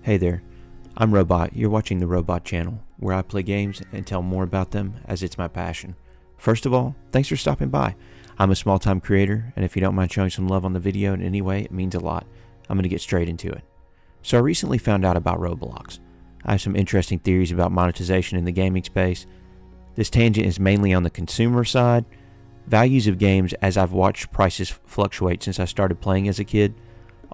Hey there, I'm Robot. You're watching the Robot channel, where I play games and tell more about them as it's my passion. First of all, thanks for stopping by. I'm a small-time creator, and if you don't mind showing some love on the video in any way, it means a lot. I'm going to get straight into it. So I recently found out about Roblox. I have some interesting theories about monetization in the gaming space. This tangent is mainly on the consumer side. Values of games as I've watched prices fluctuate since I started playing as a kid,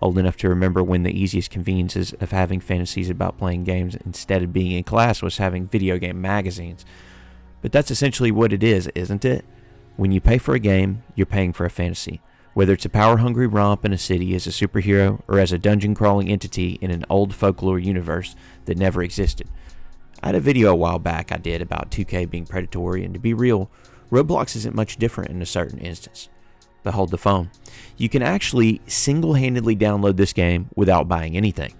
old enough to remember when the easiest conveniences of having fantasies about playing games instead of being in class was having video game magazines. But that's essentially what it is, isn't it? When you pay for a game, you're paying for a fantasy. Whether it's a power-hungry romp in a city as a superhero or as a dungeon-crawling entity in an old folklore universe that never existed. I had a video a while back I did about 2K being predatory, and to be real, Roblox isn't much different in a certain instance. But hold the phone. You can actually single-handedly download this game without buying anything.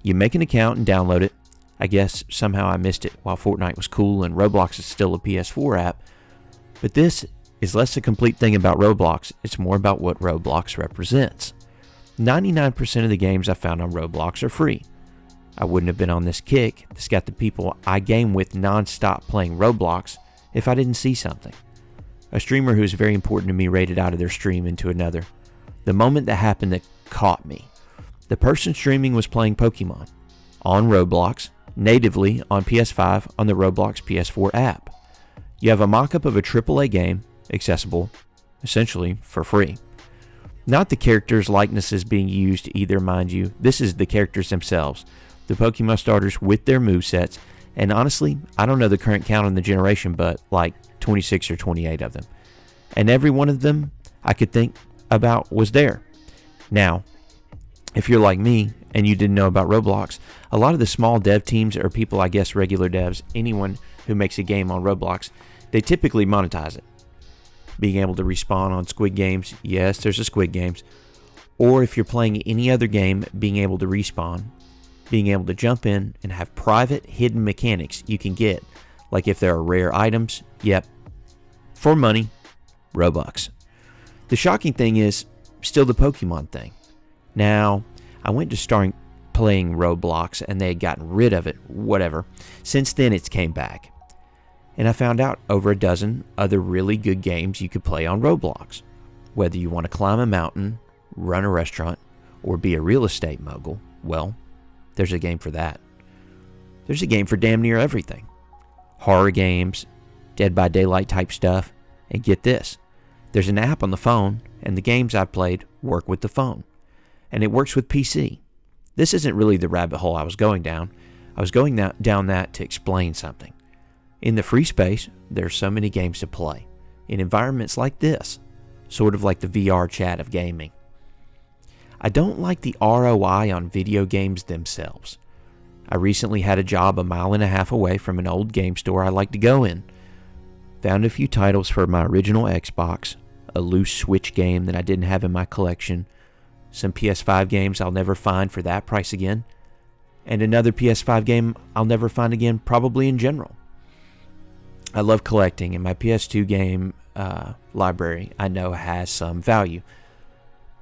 You make an account and download it. I guess somehow I missed it while Fortnite was cool and Roblox is still a PS4 app. But this is less a complete thing about Roblox. It's more about what Roblox represents. 99% of the games I found on Roblox are free. I wouldn't have been on this kick that's got the people I game with non-stop playing Roblox if I didn't see something. A streamer who is very important to me raided out of their stream into another. The moment that happened that caught me. The person streaming was playing Pokemon on Roblox, natively on PS5 on the Roblox PS4 app. You have a mock-up of a AAA game, accessible, essentially, for free. Not the characters' likenesses being used either, mind you. This is the characters themselves, the Pokemon starters with their movesets, and honestly, I don't know the current count on the generation, but like 26 or 28 of them. And every one of them I could think about was there. Now, if you're like me and you didn't know about Roblox, a lot of the small dev teams or people, I guess regular devs, anyone who makes a game on Roblox, they typically monetize it. Being able to respawn on Squid Games, yes, there's a Squid Games. Or if you're playing any other game, being able to respawn, being able to jump in and have private hidden mechanics you can get. Like if there are rare items, yep, for money, Robux. The shocking thing is still the Pokemon thing. Now, I went to start playing Roblox and they had gotten rid of it, whatever. Since then, it's came back. And I found out over a dozen other really good games you could play on Roblox. Whether you want to climb a mountain, run a restaurant, or be a real estate mogul, well, there's a game for that. There's a game for damn near everything. Horror games, Dead by Daylight type stuff, and get this, there's an app on the phone, and the games I've played work with the phone. And it works with PC. This isn't really the rabbit hole I was going down. I was going down that to explain something. In the free space, there's so many games to play. In environments like this, sort of like the VR chat of gaming. I don't like the ROI on video games themselves. I recently had a job a mile and a half away from an old game store I like to go in. Found a few titles for my original Xbox, a loose Switch game that I didn't have in my collection, some PS5 games I'll never find for that price again, and another PS5 game I'll never find again probably in general. I love collecting, and my PS2 game library I know has some value.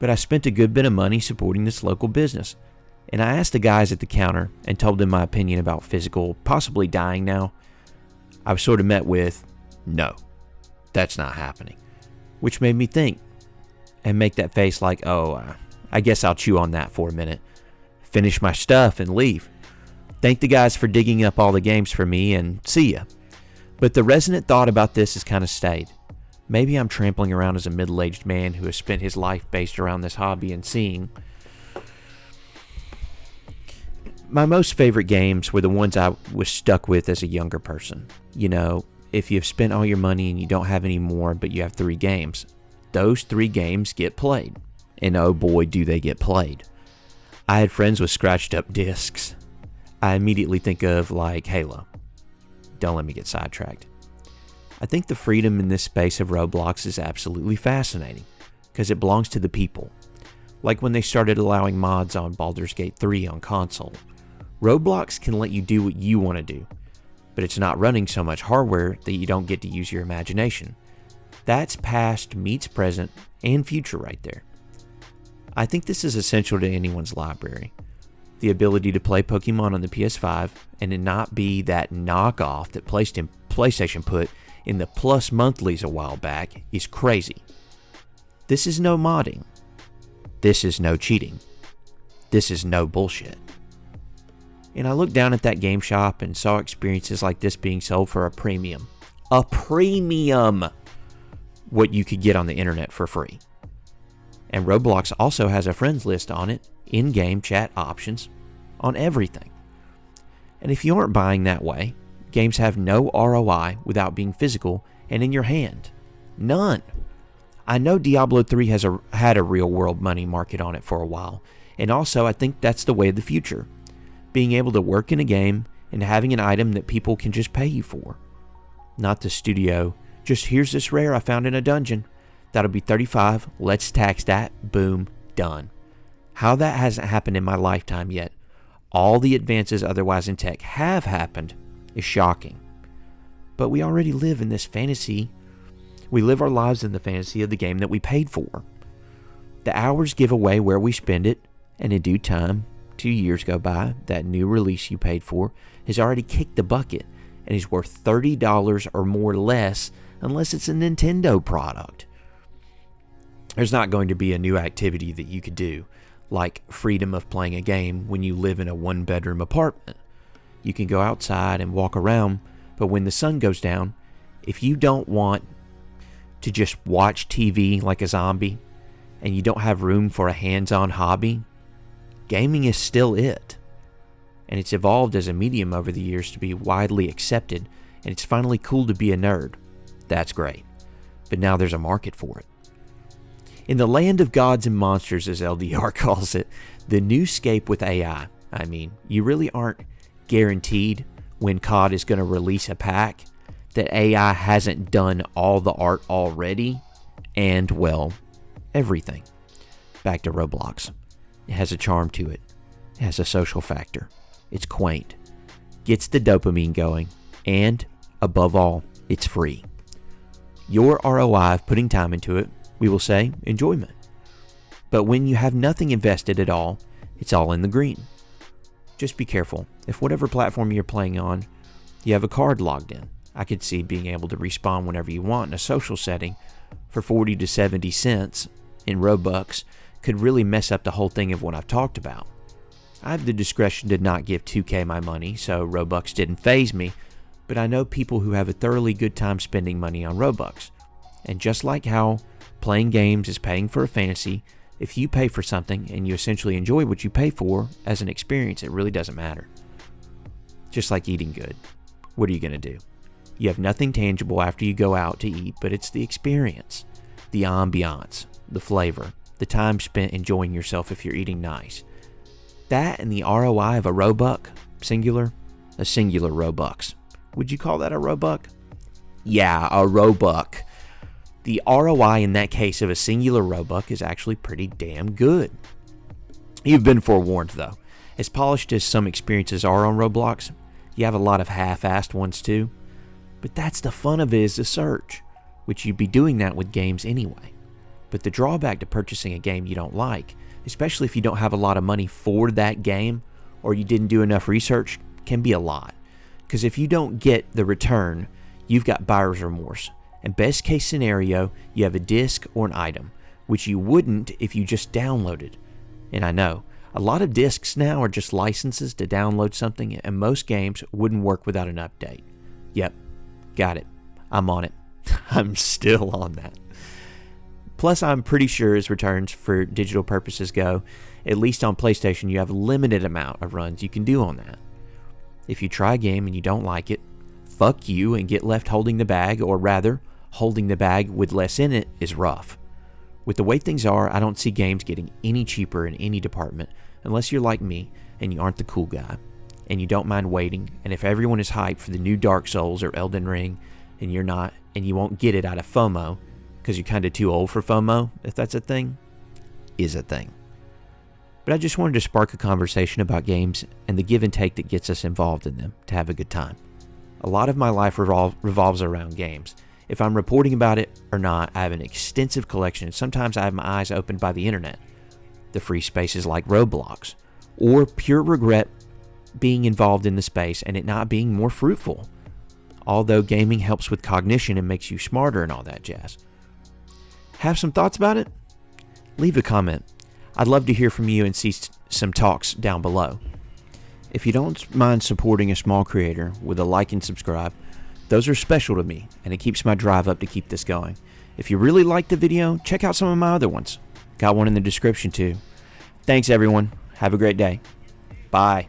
But I spent a good bit of money supporting this local business. And I asked the guys at the counter and told them my opinion about physical possibly dying now. I was sort of met with, no, that's not happening. Which made me think and make that face like, I guess I'll chew on that for a minute. Finish my stuff and leave. Thank the guys for digging up all the games for me and see ya. But the resonant thought about this has kind of stayed. Maybe I'm trampling around as a middle-aged man who has spent his life based around this hobby and seeing. My most favorite games were the ones I was stuck with as a younger person. You know, if you've spent all your money and you don't have any more, but you have 3 games, those 3 games get played. And oh boy, do they get played. I had friends with scratched up discs. I immediately think of like Halo. Don't let me get sidetracked. I think the freedom in this space of Roblox is absolutely fascinating because it belongs to the people. Like when they started allowing mods on Baldur's Gate 3 on console. Roblox can let you do what you want to do, but it's not running so much hardware that you don't get to use your imagination. That's past meets present and future right there. I think this is essential to anyone's library. the ability to play Pokemon on the PS5 and to not be that knockoff that PlayStation put in the Plus monthlies a while back is crazy. This is no modding. This is no cheating. This is no bullshit. And I looked down at that game shop and saw experiences like this being sold for a premium. A premium! What you could get on the internet for free. And Roblox also has a friends list on it, in-game chat options, on everything. And if you aren't buying that way, games have no ROI without being physical and in your hand. None. I know Diablo 3 has had a real-world money market on it for a while, and also I think that's the way of the future. Being able to work in a game and having an item that people can just pay you for. Not the studio, just here's this rare I found in a dungeon. That'll be $35, let's tax that, boom, done. How that hasn't happened in my lifetime yet, all the advances otherwise in tech have happened, is shocking. But we already live in this fantasy. We live our lives in the fantasy of the game that we paid for. The hours give away where we spend it, and in due time, 2 years go by, that new release you paid for has already kicked the bucket and is worth $30 or more less unless it's a Nintendo product. There's not going to be a new activity that you could do, like freedom of playing a game when you live in a one-bedroom apartment. You can go outside and walk around, but when the sun goes down, if you don't want to just watch TV like a zombie and you don't have room for a hands-on hobby, gaming is still it. And it's evolved as a medium over the years to be widely accepted, and it's finally cool to be a nerd. That's great. But now there's a market for it. In the land of gods and monsters, as LDR calls it, the new scape with AI. I mean, you really aren't guaranteed when COD is going to release a pack that AI hasn't done all the art already and, well, everything. Back to Roblox. It has a charm to it. It has a social factor. It's quaint. Gets the dopamine going. And, above all, it's free. Your ROI of putting time into it, we will say, enjoyment. But when you have nothing invested at all, it's all in the green. Just be careful. If whatever platform you're playing on, you have a card logged in, I could see being able to respawn whenever you want in a social setting for 40 to 70 cents in Robux could really mess up the whole thing of what I've talked about. I have the discretion to not give 2K my money, so Robux didn't faze me, but I know people who have a thoroughly good time spending money on Robux. And just like how playing games is paying for a fantasy, if you pay for something and you essentially enjoy what you pay for as an experience, it really doesn't matter. Just like eating good. What are you going to do? You have nothing tangible after you go out to eat, but it's the experience, the ambiance, the flavor, the time spent enjoying yourself if you're eating nice. That and the ROI of a Robux, singular, a singular Robux. Would you call that a Robux? Yeah, a Robux. The ROI in that case of a singular Robux is actually pretty damn good. You've been forewarned though. As polished as some experiences are on Roblox, you have a lot of half-assed ones too. But that's the fun of it, is the search, which you'd be doing that with games anyway. But the drawback to purchasing a game you don't like, especially if you don't have a lot of money for that game or you didn't do enough research, can be a lot. Because if you don't get the return, you've got buyer's remorse. And best case scenario, you have a disc or an item, which you wouldn't if you just downloaded. And I know, a lot of discs now are just licenses to download something, and most games wouldn't work without an update. Yep, got it. I'm on it. I'm still on that. Plus, I'm pretty sure as returns for digital purposes go, at least on PlayStation, you have a limited amount of runs you can do on that. If you try a game and you don't like it, fuck you and get left holding the bag, or rather, holding the bag with less in it is rough. With the way things are, I don't see games getting any cheaper in any department unless you're like me and you aren't the cool guy and you don't mind waiting, and if everyone is hyped for the new Dark Souls or Elden Ring and you're not, and you won't get it out of FOMO because you're kind of too old for FOMO, if that's a thing, is a thing. But I just wanted to spark a conversation about games and the give and take that gets us involved in them to have a good time. A lot of my life revolves around games. If I'm reporting about it or not, I have an extensive collection, and sometimes I have my eyes opened by the internet. The free spaces like Roblox, or pure regret being involved in the space and it not being more fruitful. Although gaming helps with cognition and makes you smarter and all that jazz. Have some thoughts about it? Leave a comment. I'd love to hear from you and see some talks down below. If you don't mind supporting a small creator with a like and subscribe, those are special to me and it keeps my drive up to keep this going. If you really liked the video, check out some of my other ones. Got one in the description too. Thanks everyone. Have a great day. Bye.